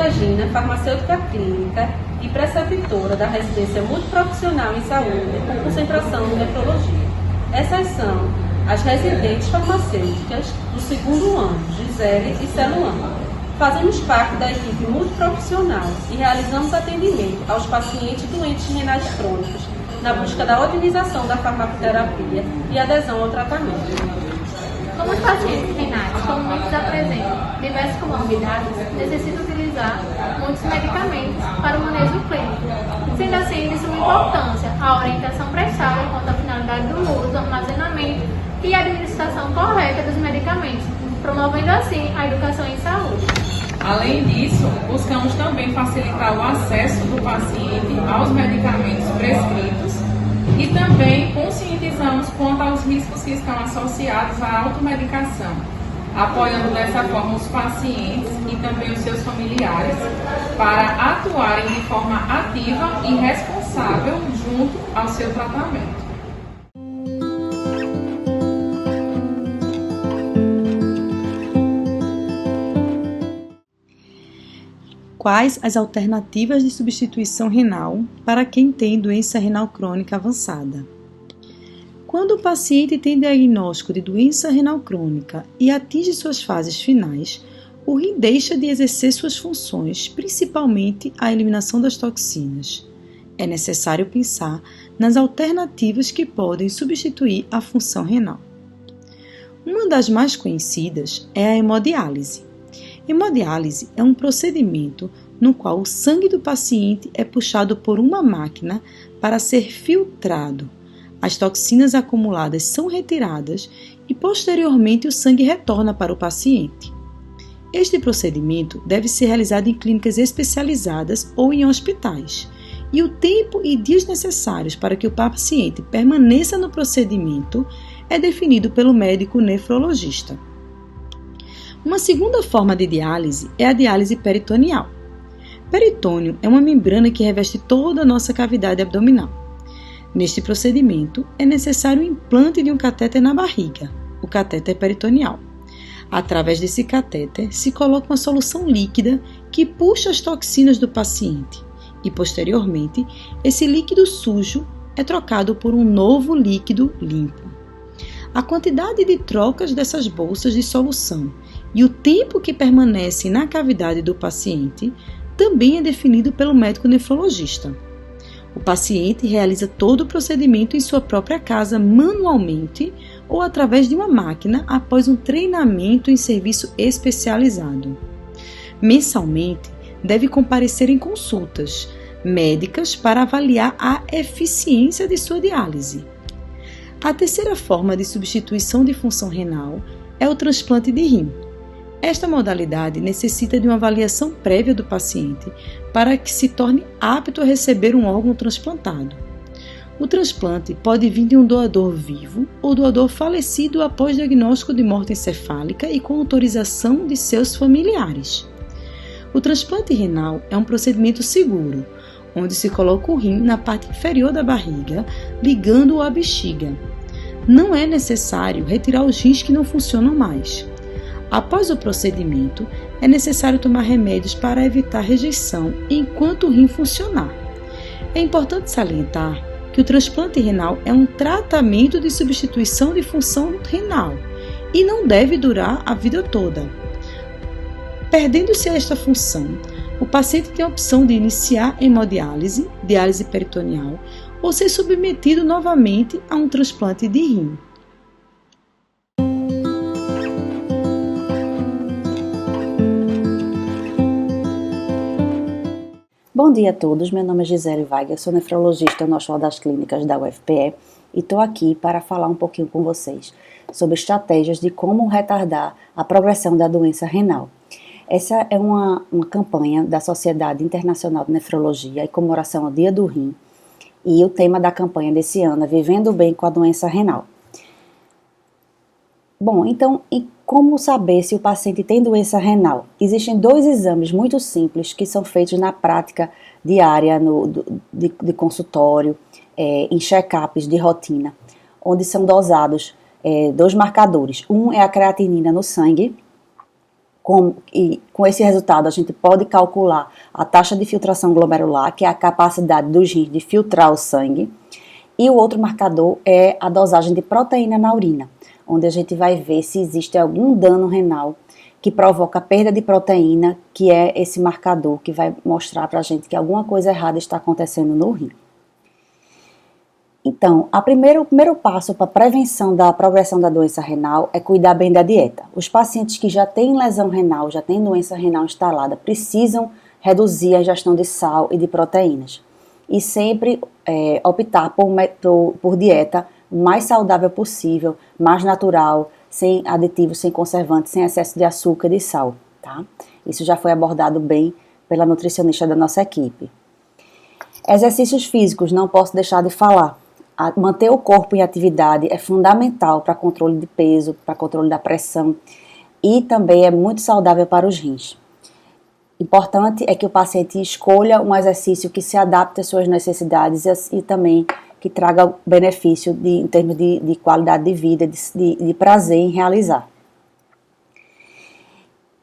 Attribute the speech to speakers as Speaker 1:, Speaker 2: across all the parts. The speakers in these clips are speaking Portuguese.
Speaker 1: Regina, farmacêutica clínica e preceptora da residência multiprofissional em saúde com concentração em nefrologia. Essas são as residentes farmacêuticas do segundo ano, Gisele e Celuana. Fazemos parte da equipe multiprofissional e realizamos atendimento aos pacientes doentes renais crônicos na busca da otimização da farmacoterapia e adesão ao tratamento.
Speaker 2: Como os pacientes renais, como muitos apresentam diversas comorbidades, necessitam utilizar muitos medicamentos para o manejo clínico. Sendo assim, de suma importância a orientação prestada quanto à finalidade do uso, armazenamento e administração correta dos medicamentos, promovendo assim a educação em saúde.
Speaker 3: Além disso, buscamos também facilitar o acesso do paciente aos medicamentos prescritos e também conscientizamos quanto aos riscos que estão associados à automedicação, apoiando dessa forma os pacientes e também os seus familiares para atuarem de forma ativa e responsável junto ao seu tratamento.
Speaker 4: Quais as alternativas de substituição renal para quem tem doença renal crônica avançada? Quando o paciente tem diagnóstico de doença renal crônica e atinge suas fases finais, o rim deixa de exercer suas funções, principalmente a eliminação das toxinas. É necessário pensar nas alternativas que podem substituir a função renal. Uma das mais conhecidas é a hemodiálise. Hemodiálise é um procedimento no qual o sangue do paciente é puxado por uma máquina para ser filtrado. As toxinas acumuladas são retiradas e, posteriormente, o sangue retorna para o paciente. Este procedimento deve ser realizado em clínicas especializadas ou em hospitais, e o tempo e dias necessários para que o paciente permaneça no procedimento é definido pelo médico nefrologista. Uma segunda forma de diálise é a diálise peritoneal. Peritônio é uma membrana que reveste toda a nossa cavidade abdominal. Neste procedimento, é necessário o implante de um catéter na barriga, o catéter peritoneal. Através desse catéter, se coloca uma solução líquida que puxa as toxinas do paciente e, posteriormente, esse líquido sujo é trocado por um novo líquido limpo. A quantidade de trocas dessas bolsas de solução e o tempo que permanece na cavidade do paciente também é definido pelo médico nefrologista. O paciente realiza todo o procedimento em sua própria casa manualmente ou através de uma máquina após um treinamento em serviço especializado. Mensalmente, deve comparecer em consultas médicas para avaliar a eficiência de sua diálise. A terceira forma de substituição de função renal é o transplante de rim. Esta modalidade necessita de uma avaliação prévia do paciente para que se torne apto a receber um órgão transplantado. O transplante pode vir de um doador vivo ou doador falecido após diagnóstico de morte encefálica e com autorização de seus familiares. O transplante renal é um procedimento seguro, onde se coloca o rim na parte inferior da barriga, ligando-o à bexiga. Não é necessário retirar os rins que não funcionam mais. Após o procedimento, é necessário tomar remédios para evitar rejeição enquanto o rim funcionar. É importante salientar que o transplante renal é um tratamento de substituição de função renal e não deve durar a vida toda. Perdendo-se esta função, o paciente tem a opção de iniciar hemodiálise, diálise peritoneal, ou ser submetido novamente a um transplante de rim.
Speaker 5: Bom dia a todos, meu nome é Gisele Weiger, sou nefrologista no Hospital das Clínicas da UFPE e estou aqui para falar um pouquinho com vocês sobre estratégias de como retardar a progressão da doença renal. Essa é uma campanha da Sociedade Internacional de Nefrologia em comemoração ao Dia do Rim e o tema da campanha desse ano é Vivendo Bem com a Doença Renal. Bom, então, e como saber se o paciente tem doença renal? Existem 2 exames muito simples que são feitos na prática diária de consultório, em check-ups de rotina, onde são dosados 2 marcadores. Um é a creatinina no sangue com esse resultado, a gente pode calcular a taxa de filtração glomerular, que é a capacidade dos rins de filtrar o sangue. E o outro marcador é a dosagem de proteína na urina, onde a gente vai ver se existe algum dano renal que provoca perda de proteína, que é esse marcador que vai mostrar para a gente que alguma coisa errada está acontecendo no rim. Então, o primeiro passo para a prevenção da progressão da doença renal é cuidar bem da dieta. Os pacientes que já têm lesão renal, já têm doença renal instalada, precisam reduzir a ingestão de sal e de proteínas. E sempre optar por dieta mais saudável possível, mais natural, sem aditivos, sem conservantes, sem excesso de açúcar e de sal, tá? Isso já foi abordado bem pela nutricionista da nossa equipe. Exercícios físicos, não posso deixar de falar. Manter o corpo em atividade é fundamental para controle de peso, para controle da pressão e também é muito saudável para os rins. Importante é que o paciente escolha um exercício que se adapte às suas necessidades e também que traga benefício em termos de qualidade de vida, de prazer em realizar.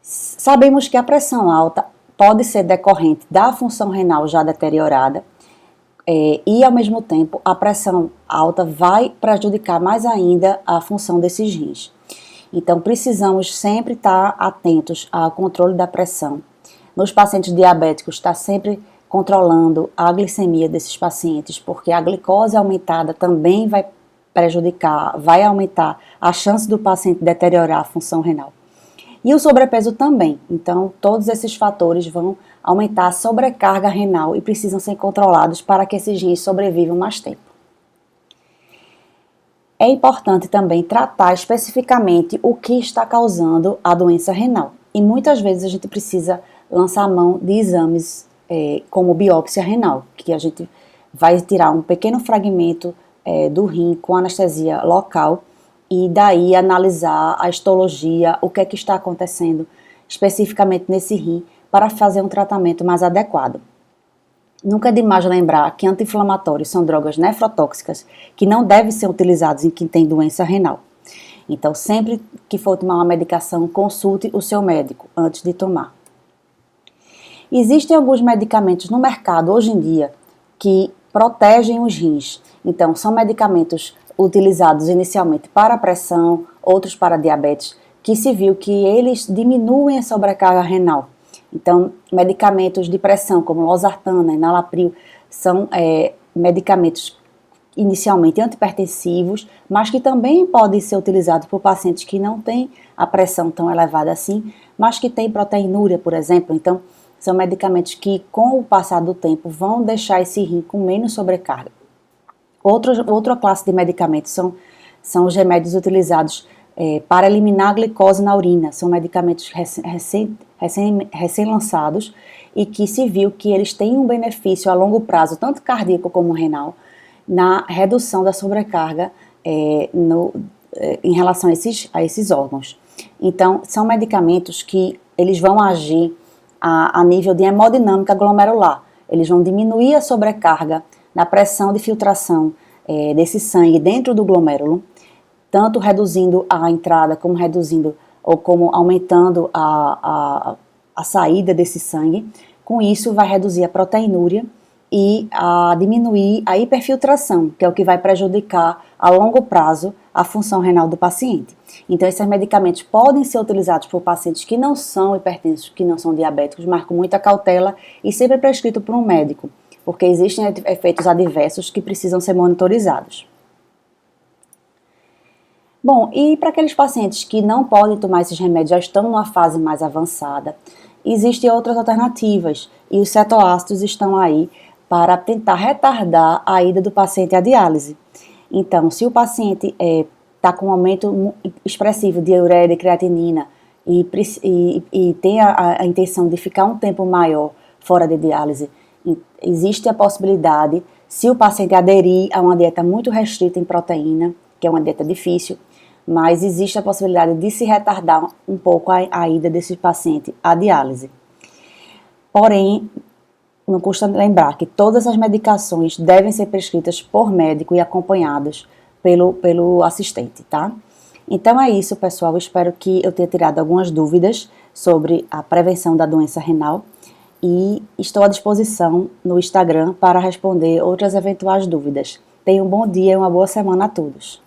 Speaker 5: Sabemos que a pressão alta pode ser decorrente da função renal já deteriorada, e ao mesmo tempo a pressão alta vai prejudicar mais ainda a função desses rins. Então precisamos sempre estar atentos ao controle da pressão. Nos pacientes diabéticos, está sempre controlando a glicemia desses pacientes, porque a glicose aumentada também vai prejudicar, vai aumentar a chance do paciente deteriorar a função renal. E o sobrepeso também. Então todos esses fatores vão aumentar a sobrecarga renal e precisam ser controlados para que esses rins sobrevivam mais tempo. É importante também tratar especificamente o que está causando a doença renal. E muitas vezes a gente precisa lançar mão de exames como biópsia renal, que a gente vai tirar um pequeno fragmento do rim com anestesia local e daí analisar a histologia, o que é que está acontecendo especificamente nesse rim, para fazer um tratamento mais adequado. Nunca é demais lembrar que anti-inflamatórios são drogas nefrotóxicas que não devem ser utilizados em quem tem doença renal. Então, sempre que for tomar uma medicação, consulte o seu médico antes de tomar. Existem alguns medicamentos no mercado hoje em dia que protegem os rins. Então, são medicamentos utilizados inicialmente para a pressão, outros para diabetes, que se viu que eles diminuem a sobrecarga renal. Então, medicamentos de pressão, como losartana, enalapril, são medicamentos inicialmente antipertensivos, mas que também podem ser utilizados por pacientes que não têm a pressão tão elevada assim, mas que têm proteinúria, por exemplo. Então, são medicamentos que, com o passar do tempo, vão deixar esse rim com menos sobrecarga. Outra classe de medicamentos são os remédios utilizados para eliminar a glicose na urina. São medicamentos recém-lançados e que se viu que eles têm um benefício a longo prazo, tanto cardíaco como renal, na redução da sobrecarga em relação a esses órgãos. Então, são medicamentos que eles vão agir a nível de hemodinâmica glomerular. Eles vão diminuir a sobrecarga na pressão de filtração desse sangue dentro do glomérulo, tanto reduzindo a entrada como reduzindo ou como aumentando a saída desse sangue. Com isso, vai reduzir a proteinúria e diminuir a hiperfiltração, que é o que vai prejudicar a longo prazo a função renal do paciente. Então, esses medicamentos podem ser utilizados por pacientes que não são hipertensos, que não são diabéticos, mas com muita cautela e sempre prescrito por um médico, porque existem efeitos adversos que precisam ser monitorizados. Bom, e para aqueles pacientes que não podem tomar esses remédios, já estão numa fase mais avançada, existem outras alternativas e os cetoácidos estão aí para tentar retardar a ida do paciente à diálise. Então, se o paciente está com um aumento expressivo de ureia e creatinina e tem a intenção de ficar um tempo maior fora de diálise, existe a possibilidade, se o paciente aderir a uma dieta muito restrita em proteína, que é uma dieta difícil, mas existe a possibilidade de se retardar um pouco a ida desse paciente à diálise. Porém, não custa lembrar que todas as medicações devem ser prescritas por médico e acompanhadas pelo assistente, tá? Então é isso, pessoal. Espero que eu tenha tirado algumas dúvidas sobre a prevenção da doença renal e estou à disposição no Instagram para responder outras eventuais dúvidas. Tenham um bom dia e uma boa semana a todos.